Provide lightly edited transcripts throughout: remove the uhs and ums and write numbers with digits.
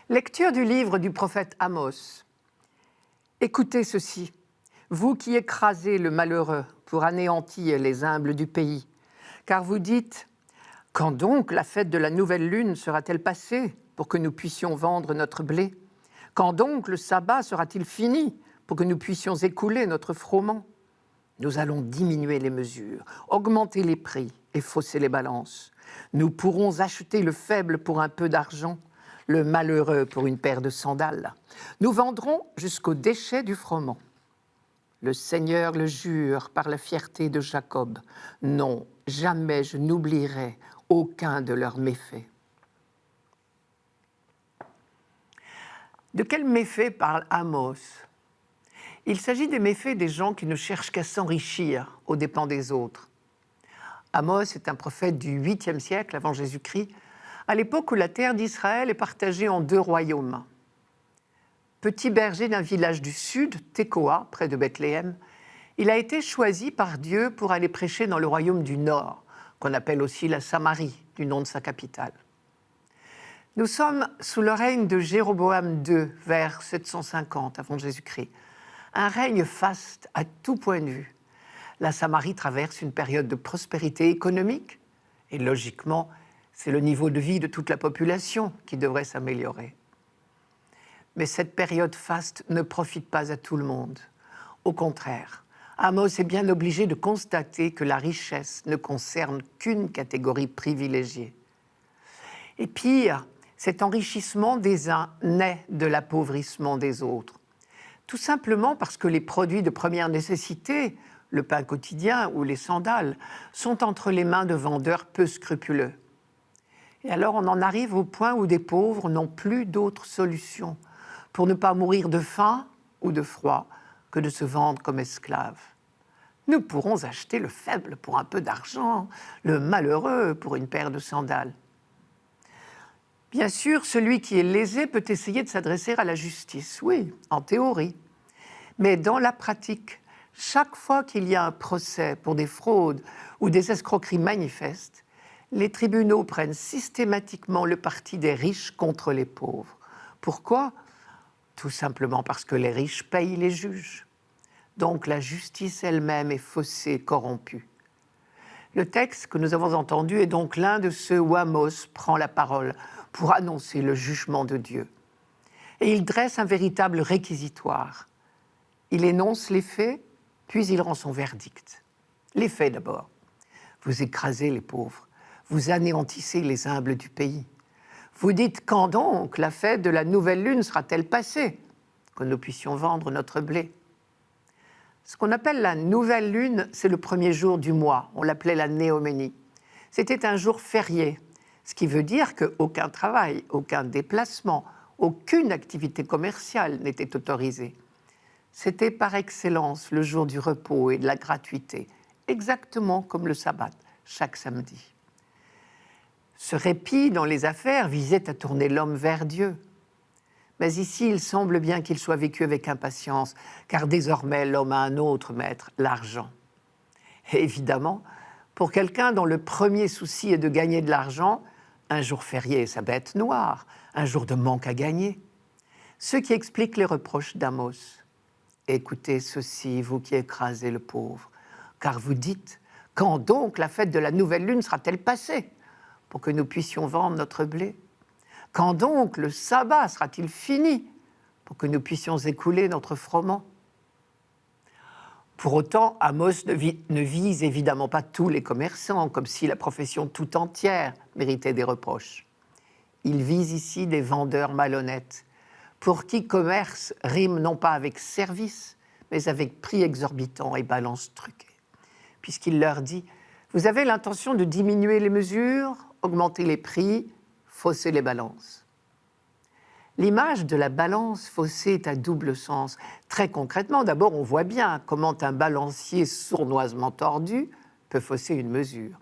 Lecture du livre du prophète Amos. Écoutez ceci, vous qui écrasez le malheureux pour anéantir les humbles du pays, car vous dites « Quand donc la fête de la nouvelle lune sera-t-elle passée pour que nous puissions vendre notre blé? Quand donc le sabbat sera-t-il fini pour que nous puissions écouler notre froment? Nous allons diminuer les mesures, augmenter les prix et fausser les balances. Nous pourrons acheter le faible pour un peu d'argent, le malheureux pour une paire de sandales. Nous vendrons jusqu'au déchet du froment. Le Seigneur le jure par la fierté de Jacob. Non, jamais je n'oublierai aucun de leurs méfaits. De quels méfaits parle Amos? Il s'agit des méfaits des gens qui ne cherchent qu'à s'enrichir aux dépens des autres. Amos est un prophète du 8e siècle avant Jésus-Christ, à l'époque où la terre d'Israël est partagée en 2 royaumes. Petit berger d'un village du sud, Tekoa, près de Bethléem, il a été choisi par Dieu pour aller prêcher dans le royaume du nord, qu'on appelle aussi la Samarie, du nom de sa capitale. Nous sommes sous le règne de Jéroboam II, vers 750 avant Jésus-Christ. Un règne faste à tout point de vue. La Samarie traverse une période de prospérité économique et logiquement, c'est le niveau de vie de toute la population qui devrait s'améliorer. Mais cette période faste ne profite pas à tout le monde. Au contraire, Amos est bien obligé de constater que la richesse ne concerne qu'une catégorie privilégiée. Et pire, cet enrichissement des uns naît de l'appauvrissement des autres. Tout simplement parce que les produits de première nécessité, le pain quotidien ou les sandales, sont entre les mains de vendeurs peu scrupuleux. Et alors on en arrive au point où des pauvres n'ont plus d'autre solution pour ne pas mourir de faim ou de froid que de se vendre comme esclaves. Nous pourrons acheter le faible pour un peu d'argent, le malheureux pour une paire de sandales. Bien sûr, celui qui est lésé peut essayer de s'adresser à la justice, oui, en théorie. Mais dans la pratique, chaque fois qu'il y a un procès pour des fraudes ou des escroqueries manifestes, les tribunaux prennent systématiquement le parti des riches contre les pauvres. Pourquoi? Tout simplement parce que les riches payent les juges. Donc la justice elle-même est faussée, corrompue. Le texte que nous avons entendu est donc l'un de ceux où Amos prend la parole pour annoncer le jugement de Dieu. Et il dresse un véritable réquisitoire. Il énonce les faits, puis il rend son verdict. Les faits d'abord. Vous écrasez les pauvres, vous anéantissez les humbles du pays. Vous dites, quand donc la fête de la nouvelle lune sera-t-elle passée, que nous puissions vendre notre blé? Ce qu'on appelle la nouvelle lune, c'est le premier jour du mois. On l'appelait la néoménie. C'était un jour férié, ce qui veut dire qu'aucun travail, aucun déplacement, aucune activité commerciale n'était autorisée. C'était par excellence le jour du repos et de la gratuité, exactement comme le sabbat, chaque samedi. Ce répit dans les affaires visait à tourner l'homme vers Dieu. Mais ici, il semble bien qu'il soit vécu avec impatience, car désormais l'homme a un autre maître, l'argent. Et évidemment, pour quelqu'un dont le premier souci est de gagner de l'argent, un jour férié est sa bête noire, un jour de manque à gagner. Ce qui explique les reproches d'Amos. Écoutez ceci, vous qui écrasez le pauvre, car vous dites, quand donc la fête de la nouvelle lune sera-t-elle passée, pour que nous puissions vendre notre blé? Quand donc le sabbat sera-t-il fini, pour que nous puissions écouler notre froment? Pour autant, Amos ne vise évidemment pas tous les commerçants, comme si la profession tout entière méritait des reproches. Il vise ici des vendeurs malhonnêtes, pour qui commerce rime non pas avec service, mais avec prix exorbitant et balance truquée. Puisqu'il leur dit, vous avez l'intention de diminuer les mesures, augmenter les prix, fausser les balances. L'image de la balance faussée est à double sens. Très concrètement, d'abord, on voit bien comment un balancier sournoisement tordu peut fausser une mesure.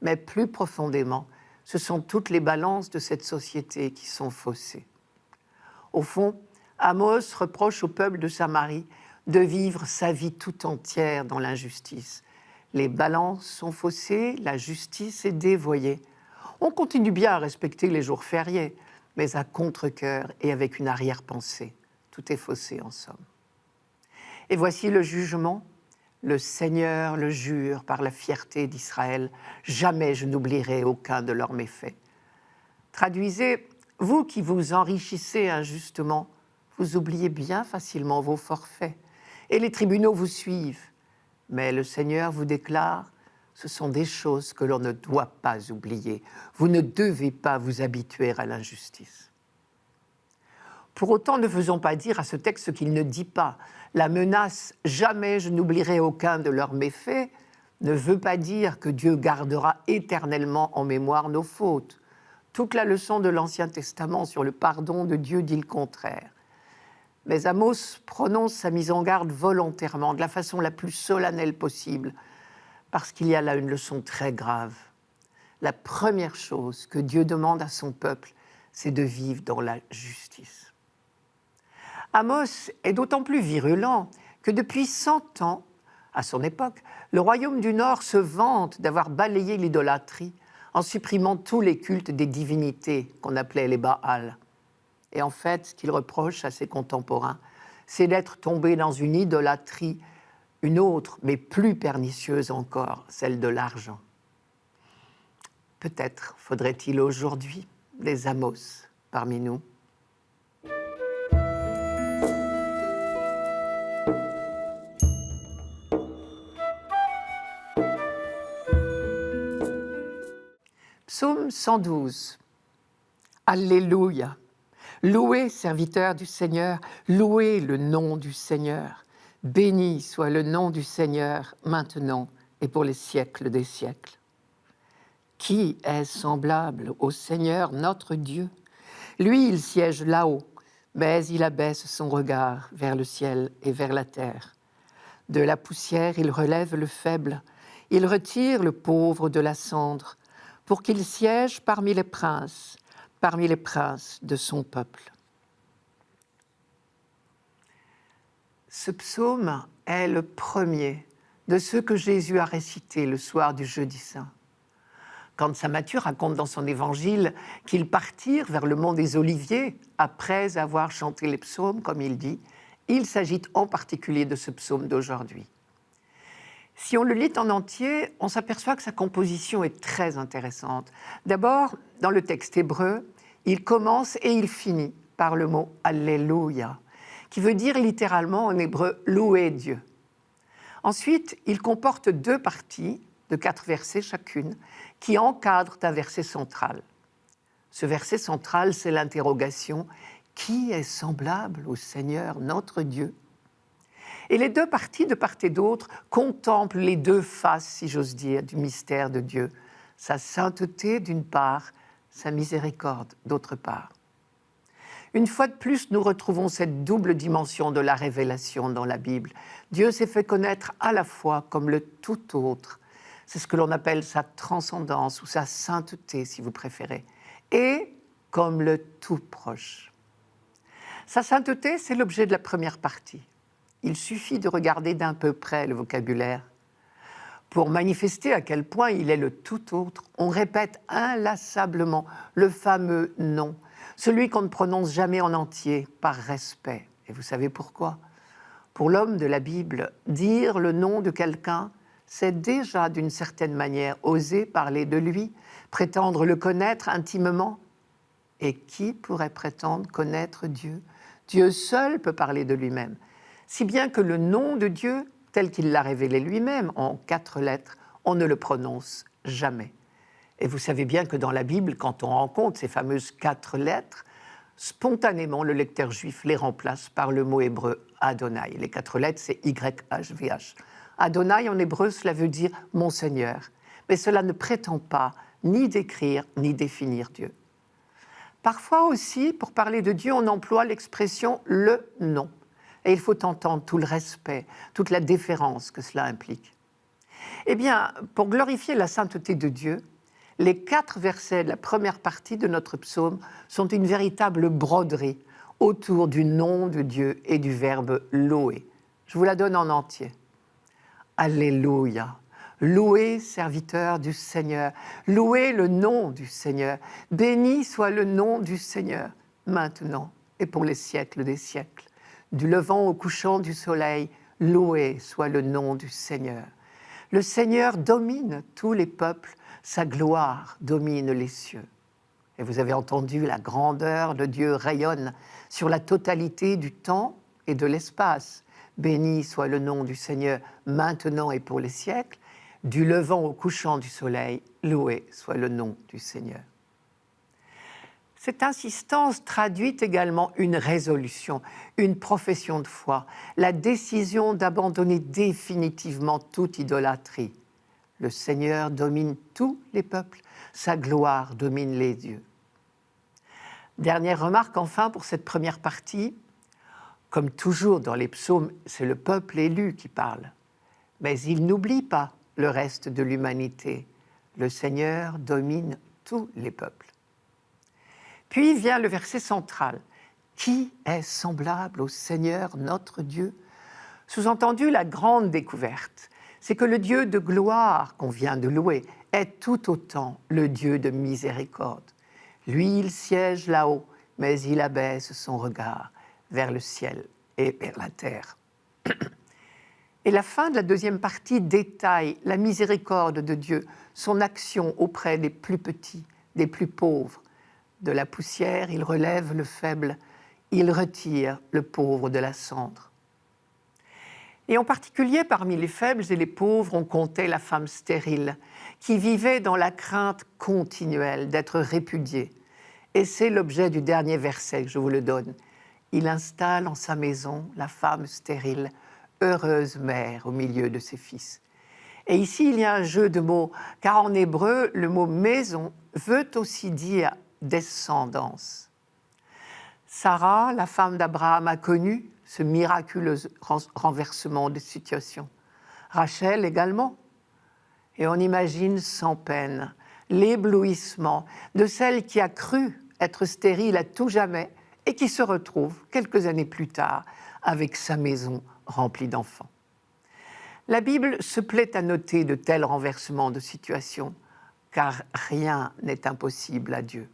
Mais plus profondément, ce sont toutes les balances de cette société qui sont faussées. Au fond, Amos reproche au peuple de Samarie de vivre sa vie tout entière dans l'injustice. Les balances sont faussées, la justice est dévoyée. On continue bien à respecter les jours fériés, mais à contre-cœur et avec une arrière-pensée. Tout est faussé en somme. Et voici le jugement. Le Seigneur le jure par la fierté d'Israël, jamais je n'oublierai aucun de leurs méfaits. Traduisez, vous qui vous enrichissez injustement, vous oubliez bien facilement vos forfaits, et les tribunaux vous suivent. Mais le Seigneur vous déclare, ce sont des choses que l'on ne doit pas oublier. Vous ne devez pas vous habituer à l'injustice. Pour autant, ne faisons pas dire à ce texte ce qu'il ne dit pas. La menace « jamais je n'oublierai aucun de leurs méfaits » ne veut pas dire que Dieu gardera éternellement en mémoire nos fautes. Toute la leçon de l'Ancien Testament sur le pardon de Dieu dit le contraire. Mais Amos prononce sa mise en garde volontairement, de la façon la plus solennelle possible, parce qu'il y a là une leçon très grave. La première chose que Dieu demande à son peuple, c'est de vivre dans la justice. Amos est d'autant plus virulent que depuis 100 ans, à son époque, le royaume du Nord se vante d'avoir balayé l'idolâtrie en supprimant tous les cultes des divinités qu'on appelait les Baals. Et en fait, ce qu'il reproche à ses contemporains, c'est d'être tombé dans une idolâtrie, une autre, mais plus pernicieuse encore, celle de l'argent. Peut-être faudrait-il aujourd'hui des Amos parmi nous. Psaume 112. Alléluia. Louez, serviteurs du Seigneur, louez le nom du Seigneur. Béni soit le nom du Seigneur, maintenant et pour les siècles des siècles. Qui est semblable au Seigneur notre Dieu? Lui, il siège là-haut, mais il abaisse son regard vers le ciel et vers la terre. De la poussière, il relève le faible, il retire le pauvre de la cendre, pour qu'il siège parmi les princes de son peuple. Ce psaume est le premier de ceux que Jésus a récités le soir du Jeudi Saint. Quand saint Matthieu raconte dans son évangile qu'ils partirent vers le mont des Oliviers après avoir chanté les psaumes, comme il dit, il s'agit en particulier de ce psaume d'aujourd'hui. Si on le lit en entier, on s'aperçoit que sa composition est très intéressante. D'abord, dans le texte hébreu, il commence et il finit par le mot « Alléluia », qui veut dire littéralement en hébreu « louer Dieu ». Ensuite, il comporte 2 parties de 4 versets chacune qui encadrent un verset central. Ce verset central, c'est l'interrogation « Qui est semblable au Seigneur notre Dieu ?» Et les 2 parties, de part et d'autre, contemplent les 2 faces, si j'ose dire, du mystère de Dieu. Sa sainteté d'une part, sa miséricorde d'autre part. Une fois de plus, nous retrouvons cette double dimension de la révélation dans la Bible. Dieu s'est fait connaître à la fois comme le tout autre, c'est ce que l'on appelle sa transcendance ou sa sainteté, si vous préférez, et comme le tout proche. Sa sainteté, c'est l'objet de la première partie. Il suffit de regarder d'un peu près le vocabulaire. Pour manifester à quel point il est le tout autre, on répète inlassablement le fameux « nom », celui qu'on ne prononce jamais en entier, par respect. Et vous savez pourquoi? Pour l'homme de la Bible, dire le nom de quelqu'un, c'est déjà d'une certaine manière oser parler de lui, prétendre le connaître intimement. Et qui pourrait prétendre connaître Dieu? Dieu seul peut parler de lui-même. Si bien que le nom de Dieu, tel qu'il l'a révélé lui-même en 4 lettres, on ne le prononce jamais. Et vous savez bien que dans la Bible, quand on rencontre ces fameuses 4 lettres, spontanément, le lecteur juif les remplace par le mot hébreu Adonai. Les 4 lettres, c'est YHVH. Adonai, en hébreu, cela veut dire « mon Seigneur ». Mais cela ne prétend pas ni décrire, ni définir Dieu. Parfois aussi, pour parler de Dieu, on emploie l'expression « le nom ». Et il faut entendre tout le respect, toute la déférence que cela implique. Eh bien, pour glorifier la sainteté de Dieu, les 4 versets de la première partie de notre psaume sont une véritable broderie autour du nom de Dieu et du verbe louer. Je vous la donne en entier. Alléluia. Louez, serviteurs du Seigneur, louez le nom du Seigneur. Béni soit le nom du Seigneur, maintenant et pour les siècles des siècles. Du levant au couchant du soleil, loué soit le nom du Seigneur. Le Seigneur domine tous les peuples, sa gloire domine les cieux. Et vous avez entendu, la grandeur de Dieu rayonne sur la totalité du temps et de l'espace. Béni soit le nom du Seigneur, maintenant et pour les siècles. Du levant au couchant du soleil, loué soit le nom du Seigneur. Cette insistance traduit également une résolution, une profession de foi, la décision d'abandonner définitivement toute idolâtrie. Le Seigneur domine tous les peuples, sa gloire domine les dieux. Dernière remarque enfin pour cette première partie, comme toujours dans les psaumes, c'est le peuple élu qui parle. Mais il n'oublie pas le reste de l'humanité. Le Seigneur domine tous les peuples. Puis vient le verset central. Qui est semblable au Seigneur notre Dieu ? Sous-entendu, la grande découverte, c'est que le Dieu de gloire qu'on vient de louer est tout autant le Dieu de miséricorde. Lui, il siège là-haut, mais il abaisse son regard vers le ciel et vers la terre. Et la fin de la deuxième partie détaille la miséricorde de Dieu, son action auprès des plus petits, des plus pauvres. De la poussière, il relève le faible, il retire le pauvre de la cendre. Et en particulier, parmi les faibles et les pauvres, on comptait la femme stérile, qui vivait dans la crainte continuelle d'être répudiée. Et c'est l'objet du dernier verset que je vous le donne. Il installe en sa maison la femme stérile, heureuse mère au milieu de ses fils. Et ici, il y a un jeu de mots, car en hébreu, le mot maison veut aussi dire descendance. Sarah, la femme d'Abraham, a connu ce miraculeux renversement de situation. Rachel également. Et on imagine sans peine l'éblouissement de celle qui a cru être stérile à tout jamais et qui se retrouve quelques années plus tard avec sa maison remplie d'enfants. La Bible se plaît à noter de tels renversements de situation, car rien n'est impossible à Dieu.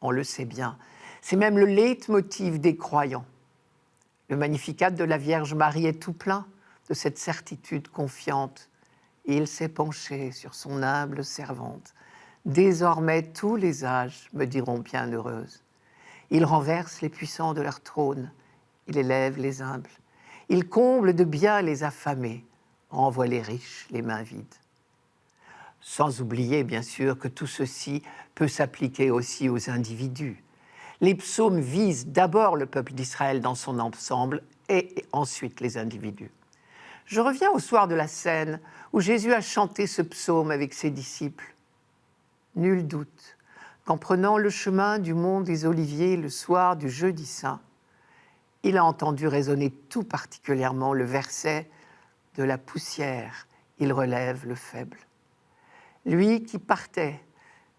On le sait bien, c'est même le leitmotiv des croyants. Le Magnificat de la Vierge Marie est tout plein de cette certitude confiante. Il s'est penché sur son humble servante. Désormais, tous les âges me diront bienheureuse. Il renverse les puissants de leur trône. Il élève les humbles. Il comble de bien les affamés. Renvoie les riches les mains vides. Sans oublier, bien sûr, que tout ceci peut s'appliquer aussi aux individus. Les psaumes visent d'abord le peuple d'Israël dans son ensemble et ensuite les individus. Je reviens au soir de la scène où Jésus a chanté ce psaume avec ses disciples. Nul doute qu'en prenant le chemin du mont des Oliviers le soir du jeudi saint, il a entendu résonner tout particulièrement le verset « De la poussière, il relève le faible ». Lui qui partait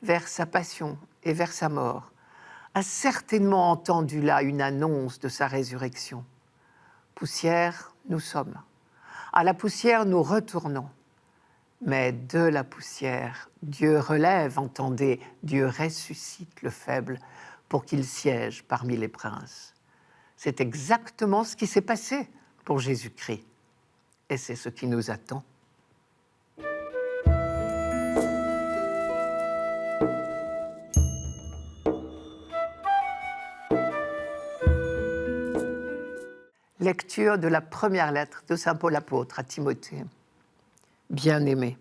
vers sa passion et vers sa mort, a certainement entendu là une annonce de sa résurrection. Poussière, nous sommes. À la poussière, nous retournons. Mais de la poussière, Dieu relève, entendez, Dieu ressuscite le faible pour qu'il siège parmi les princes. C'est exactement ce qui s'est passé pour Jésus-Christ. Et c'est ce qui nous attend. Lecture de la première lettre de saint Paul apôtre à Timothée. Bien-aimé,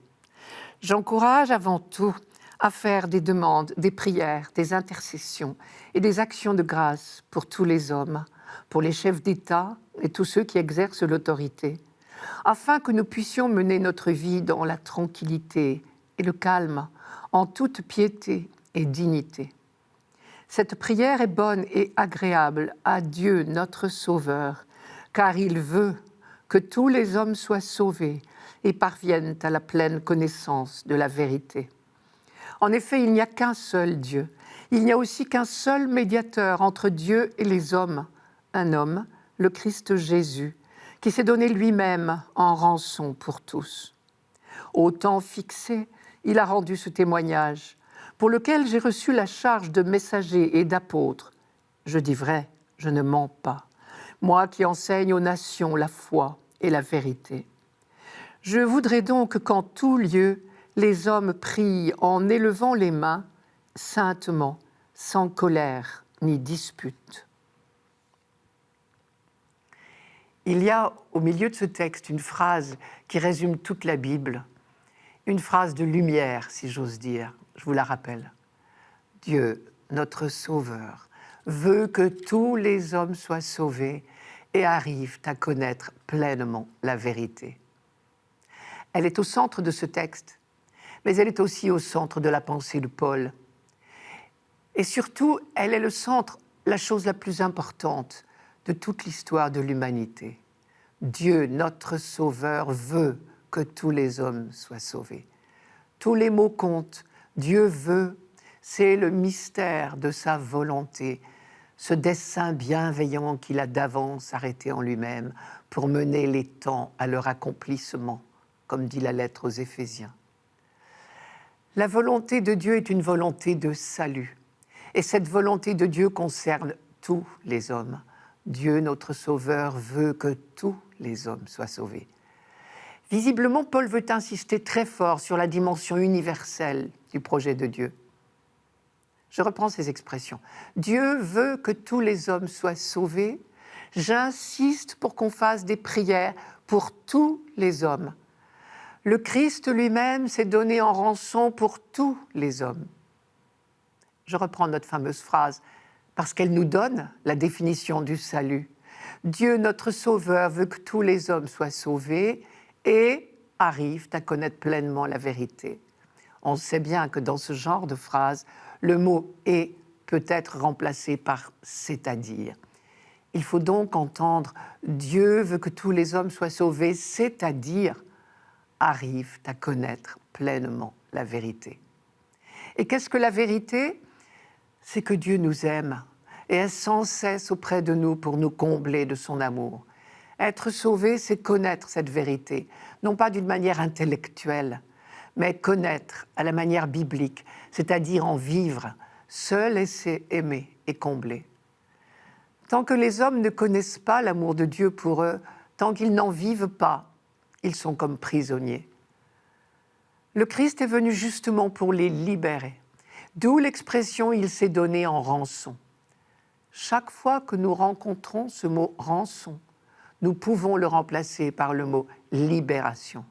j'encourage avant tout à faire des demandes, des prières, des intercessions et des actions de grâce pour tous les hommes, pour les chefs d'État et tous ceux qui exercent l'autorité, afin que nous puissions mener notre vie dans la tranquillité et le calme, en toute piété et dignité. Cette prière est bonne et agréable à Dieu notre Sauveur, car il veut que tous les hommes soient sauvés et parviennent à la pleine connaissance de la vérité. En effet, il n'y a qu'un seul Dieu. Il n'y a aussi qu'un seul médiateur entre Dieu et les hommes, un homme, le Christ Jésus, qui s'est donné lui-même en rançon pour tous. Au temps fixé, il a rendu ce témoignage, pour lequel j'ai reçu la charge de messager et d'apôtre. Je dis vrai, je ne mens pas, moi qui enseigne aux nations la foi et la vérité. Je voudrais donc qu'en tout lieu, les hommes prient en élevant les mains, saintement, sans colère ni dispute. Il y a au milieu de ce texte une phrase qui résume toute la Bible, une phrase de lumière, si j'ose dire. Je vous la rappelle. Dieu, notre Sauveur, veut que tous les hommes soient sauvés et arrivent à connaître pleinement la vérité. Elle est au centre de ce texte, mais elle est aussi au centre de la pensée de Paul. Et surtout, elle est le centre, la chose la plus importante de toute l'histoire de l'humanité. Dieu, notre Sauveur, veut que tous les hommes soient sauvés. Tous les mots comptent. Dieu veut, c'est le mystère de sa volonté, ce dessein bienveillant qu'il a d'avance arrêté en lui-même pour mener les temps à leur accomplissement, comme dit la lettre aux Éphésiens. La volonté de Dieu est une volonté de salut. Et cette volonté de Dieu concerne tous les hommes. Dieu, notre Sauveur, veut que tous les hommes soient sauvés. Visiblement, Paul veut insister très fort sur la dimension universelle du projet de Dieu. Je reprends ces expressions. Dieu veut que tous les hommes soient sauvés. J'insiste pour qu'on fasse des prières pour tous les hommes. Le Christ lui-même s'est donné en rançon pour tous les hommes. Je reprends notre fameuse phrase parce qu'elle nous donne la définition du salut. Dieu, notre Sauveur, veut que tous les hommes soient sauvés et arrivent à connaître pleinement la vérité. On sait bien que dans ce genre de phrase, le mot « et » peut être remplacé par « c'est-à-dire ». Il faut donc entendre « Dieu veut que tous les hommes soient sauvés, c'est-à-dire arrivent à connaître pleinement la vérité ». Et qu'est-ce que la vérité ? C'est que Dieu nous aime et est sans cesse auprès de nous pour nous combler de son amour. Être sauvé, c'est connaître cette vérité, non pas d'une manière intellectuelle, mais connaître à la manière biblique, c'est-à-dire en vivre, seul laisser aimer et combler. Tant que les hommes ne connaissent pas l'amour de Dieu pour eux, tant qu'ils n'en vivent pas, ils sont comme prisonniers. Le Christ est venu justement pour les libérer, d'où l'expression « il s'est donné en rançon ». Chaque fois que nous rencontrons ce mot « rançon », nous pouvons le remplacer par le mot « libération ».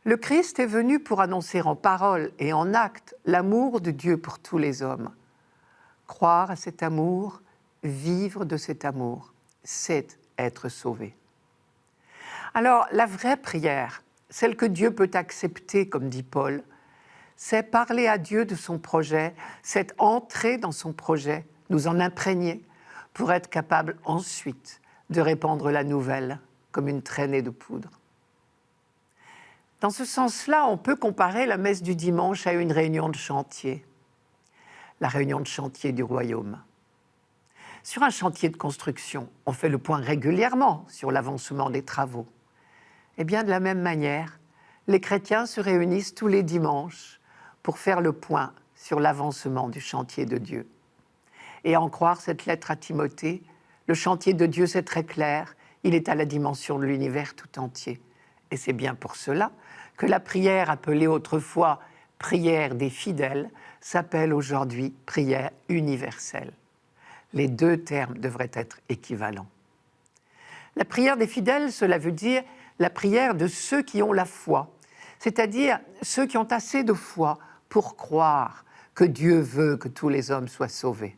Le Christ est venu pour annoncer en parole et en acte l'amour de Dieu pour tous les hommes. Croire à cet amour, vivre de cet amour, c'est être sauvé. Alors, la vraie prière, celle que Dieu peut accepter, comme dit Paul, c'est parler à Dieu de son projet, c'est entrer dans son projet, nous en imprégner, pour être capable ensuite de répandre la nouvelle comme une traînée de poudre. Dans ce sens-là, on peut comparer la messe du dimanche à une réunion de chantier, la réunion de chantier du royaume. Sur un chantier de construction, on fait le point régulièrement sur l'avancement des travaux. Et bien de la même manière, les chrétiens se réunissent tous les dimanches pour faire le point sur l'avancement du chantier de Dieu. Et à en croire cette lettre à Timothée, le chantier de Dieu, c'est très clair, il est à la dimension de l'univers tout entier. Et c'est bien pour cela que la prière appelée autrefois prière des fidèles s'appelle aujourd'hui prière universelle. Les deux termes devraient être équivalents. La prière des fidèles, cela veut dire la prière de ceux qui ont la foi, c'est-à-dire ceux qui ont assez de foi pour croire que Dieu veut que tous les hommes soient sauvés.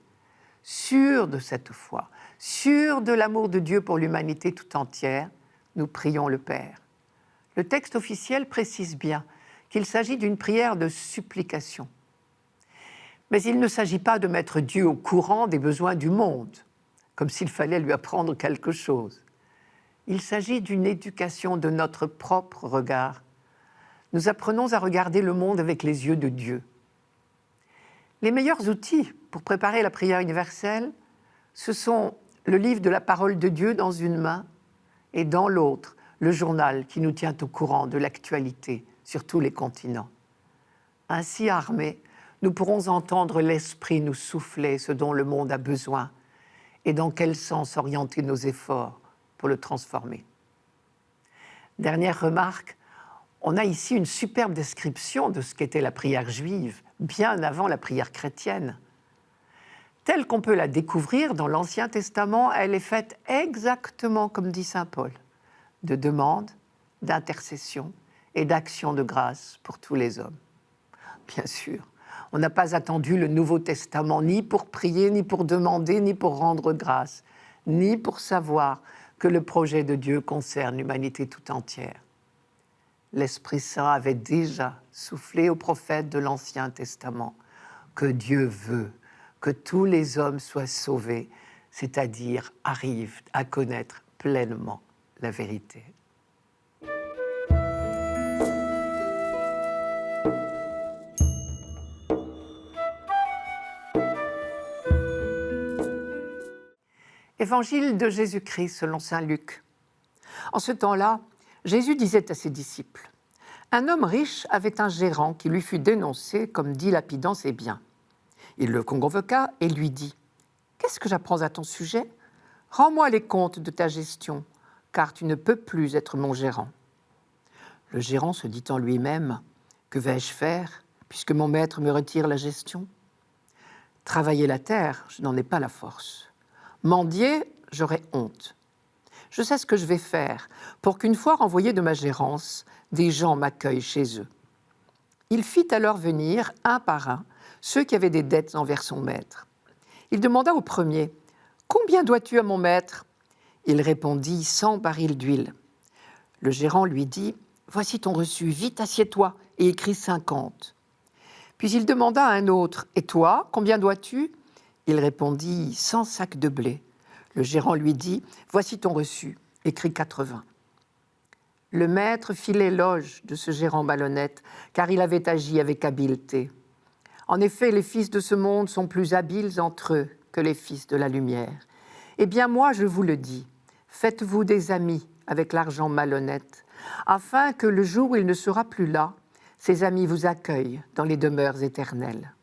Sûrs de cette foi, sûrs de l'amour de Dieu pour l'humanité tout entière, nous prions le Père. Le texte officiel précise bien qu'il s'agit d'une prière de supplication. Mais il ne s'agit pas de mettre Dieu au courant des besoins du monde, comme s'il fallait lui apprendre quelque chose. Il s'agit d'une éducation de notre propre regard. Nous apprenons à regarder le monde avec les yeux de Dieu. Les meilleurs outils pour préparer la prière universelle, ce sont le livre de la parole de Dieu dans une main et dans l'autre, le journal qui nous tient au courant de l'actualité sur tous les continents. Ainsi armés, nous pourrons entendre l'Esprit nous souffler ce dont le monde a besoin et dans quel sens orienter nos efforts pour le transformer. Dernière remarque, on a ici une superbe description de ce qu'était la prière juive, bien avant la prière chrétienne. Telle qu'on peut la découvrir dans l'Ancien Testament, elle est faite exactement comme dit saint Paul, de demande, d'intercession et d'action de grâce pour tous les hommes. Bien sûr, on n'a pas attendu le Nouveau Testament ni pour prier, ni pour demander, ni pour rendre grâce, ni pour savoir que le projet de Dieu concerne l'humanité tout entière. L'Esprit Saint avait déjà soufflé aux prophètes de l'Ancien Testament que Dieu veut que tous les hommes soient sauvés, c'est-à-dire arrivent à connaître pleinement la vérité. Évangile de Jésus-Christ selon saint Luc. En ce temps-là, Jésus disait à ses disciples : « Un homme riche avait un gérant qui lui fut dénoncé comme dilapidant ses biens. Il le convoqua et lui dit : « Qu'est-ce que j'apprends à ton sujet ? Rends-moi les comptes de ta gestion, car tu ne peux plus être mon gérant. » Le gérant se dit en lui-même : « Que vais-je faire, puisque mon maître me retire la gestion ? Travailler la terre, je n'en ai pas la force. Mendier, j'aurais honte. Je sais ce que je vais faire pour qu'une fois renvoyé de ma gérance, des gens m'accueillent chez eux. » Il fit alors venir, un par un, ceux qui avaient des dettes envers son maître. Il demanda au premier : « Combien dois-tu à mon maître ?» Il répondit : « 100 barils d'huile. » Le gérant lui dit : « Voici ton reçu, vite assieds-toi et écris 50. » Puis il demanda à un autre : « Et toi, combien dois-tu » Il répondit : « 100 sacs de blé. » Le gérant lui dit : « Voici ton reçu, écris 80. » Le maître fit l'éloge de ce gérant malhonnête, car il avait agi avec habileté. En effet, les fils de ce monde sont plus habiles entre eux que les fils de la lumière. Eh bien moi, je vous le dis, faites-vous des amis avec l'argent malhonnête, afin que le jour où il ne sera plus là, ces amis vous accueillent dans les demeures éternelles.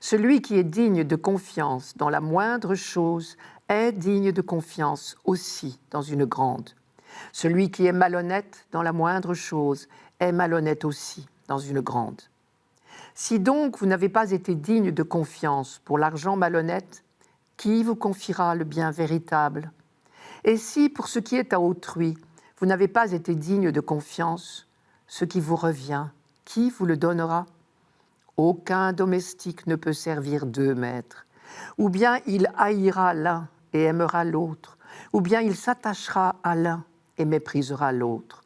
Celui qui est digne de confiance dans la moindre chose est digne de confiance aussi dans une grande. Celui qui est malhonnête dans la moindre chose est malhonnête aussi dans une grande. Si donc vous n'avez pas été digne de confiance pour l'argent malhonnête, qui vous confiera le bien véritable ? Et si, pour ce qui est à autrui, vous n'avez pas été digne de confiance, ce qui vous revient, qui vous le donnera ? Aucun domestique ne peut servir 2 maîtres. Ou bien il haïra l'un et aimera l'autre, ou bien il s'attachera à l'un et méprisera l'autre.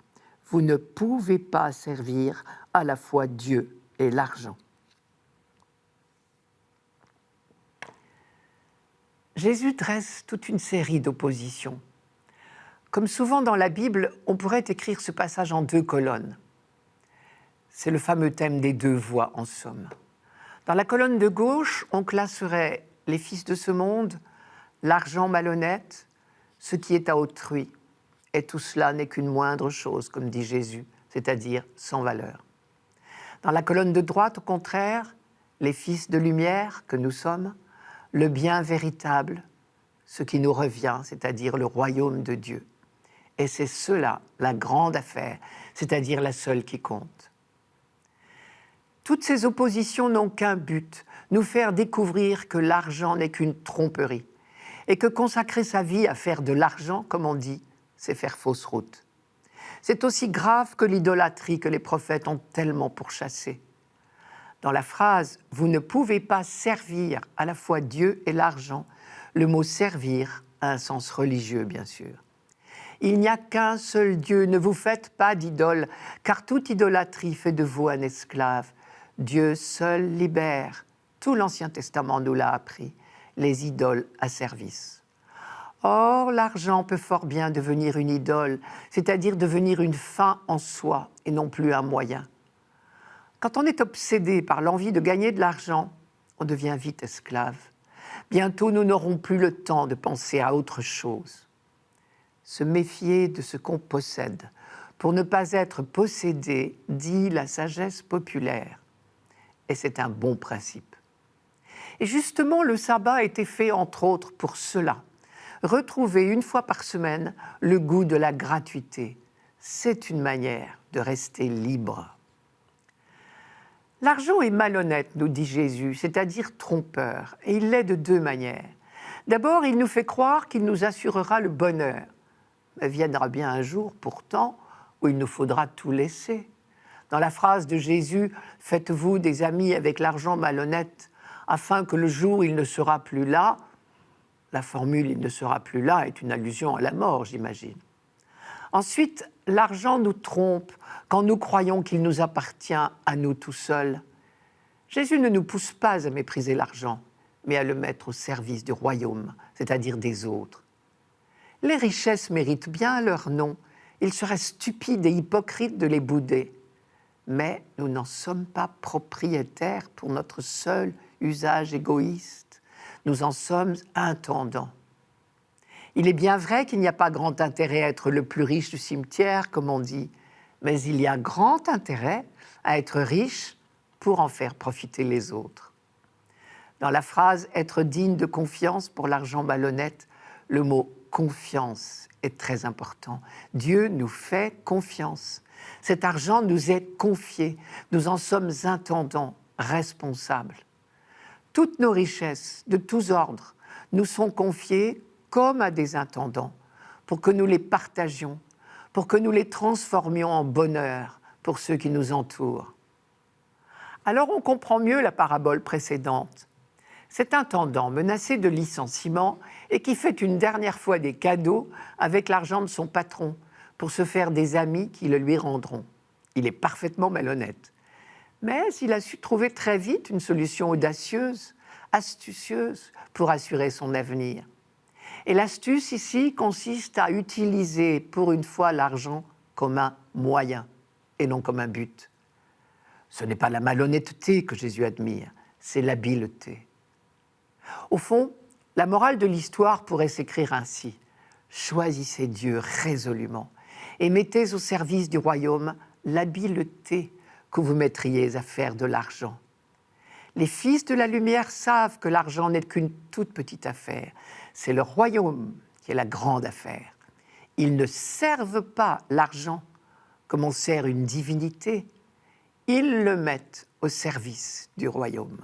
Vous ne pouvez pas servir à la fois Dieu et l'argent. Jésus dresse toute une série d'oppositions. Comme souvent dans la Bible, on pourrait écrire ce passage en 2 colonnes. C'est le fameux thème des 2 voies, en somme. Dans la colonne de gauche, on classerait les fils de ce monde, l'argent malhonnête, ce qui est à autrui. Et tout cela n'est qu'une moindre chose, comme dit Jésus, c'est-à-dire sans valeur. Dans la colonne de droite, au contraire, les fils de lumière que nous sommes, le bien véritable, ce qui nous revient, c'est-à-dire le royaume de Dieu. Et c'est cela, la grande affaire, c'est-à-dire la seule qui compte. Toutes ces oppositions n'ont qu'un but, nous faire découvrir que l'argent n'est qu'une tromperie et que consacrer sa vie à faire de l'argent, comme on dit, c'est faire fausse route. C'est aussi grave que l'idolâtrie que les prophètes ont tellement pourchassée. Dans la phrase « Vous ne pouvez pas servir à la fois Dieu et l'argent », le mot « servir » a un sens religieux, bien sûr. Il n'y a qu'un seul Dieu, ne vous faites pas d'idole, car toute idolâtrie fait de vous un esclave. Dieu seul libère. Tout l'Ancien Testament nous l'a appris, les idoles à service. Or, l'argent peut fort bien devenir une idole, c'est-à-dire devenir une fin en soi et non plus un moyen. Quand on est obsédé par l'envie de gagner de l'argent, on devient vite esclave. Bientôt, nous n'aurons plus le temps de penser à autre chose. se méfier de ce qu'on possède, pour ne pas être possédé, dit la sagesse populaire. Et c'est un bon principe. Et justement, le sabbat a été fait entre autres pour cela. Retrouver une fois par semaine le goût de la gratuité. C'est une manière de rester libre. L'argent est malhonnête, nous dit Jésus, c'est-à-dire trompeur, et il l'est de deux manières. D'abord, il nous fait croire qu'il nous assurera le bonheur. Mais viendra bien un jour, pourtant, où il nous faudra tout laisser. Dans la phrase de Jésus, « Faites-vous des amis avec l'argent malhonnête, afin que le jour où il ne sera plus là », la formule « il ne sera plus là » est une allusion à la mort, j'imagine. Ensuite, l'argent nous trompe quand nous croyons qu'il nous appartient à nous tout seuls. Jésus ne nous pousse pas à mépriser l'argent, mais à le mettre au service du royaume, c'est-à-dire des autres. Les richesses méritent bien leur nom. Il serait stupide et hypocrite de les bouder. Mais nous n'en sommes pas propriétaires pour notre seul usage égoïste. Nous en sommes intendants. Il est bien vrai qu'il n'y a pas grand intérêt à être le plus riche du cimetière, comme on dit, mais il y a grand intérêt à être riche pour en faire profiter les autres. Dans la phrase « être digne de confiance pour l'argent malhonnête », le mot « confiance » est très important. Dieu nous fait confiance. Cet argent nous est confié. Nous en sommes intendants, responsables. Toutes nos richesses, de tous ordres, nous sont confiées comme à des intendants, pour que nous les partagions, pour que nous les transformions en bonheur pour ceux qui nous entourent. Alors on comprend mieux la parabole précédente. Cet intendant menacé de licenciement et qui fait une dernière fois des cadeaux avec l'argent de son patron pour se faire des amis qui le lui rendront. Il est parfaitement malhonnête. Mais il a su trouver très vite une solution audacieuse, astucieuse pour assurer son avenir. Et l'astuce ici consiste à utiliser pour une fois l'argent comme un moyen et non comme un but. Ce n'est pas la malhonnêteté que Jésus admire, c'est l'habileté. Au fond, la morale de l'histoire pourrait s'écrire ainsi. Choisissez Dieu résolument et mettez au service du royaume l'habileté que vous mettriez à faire de l'argent. Les fils de la lumière savent que l'argent n'est qu'une toute petite affaire. C'est le royaume qui est la grande affaire. Ils ne servent pas l'argent comme on sert une divinité. Ils le mettent au service du royaume.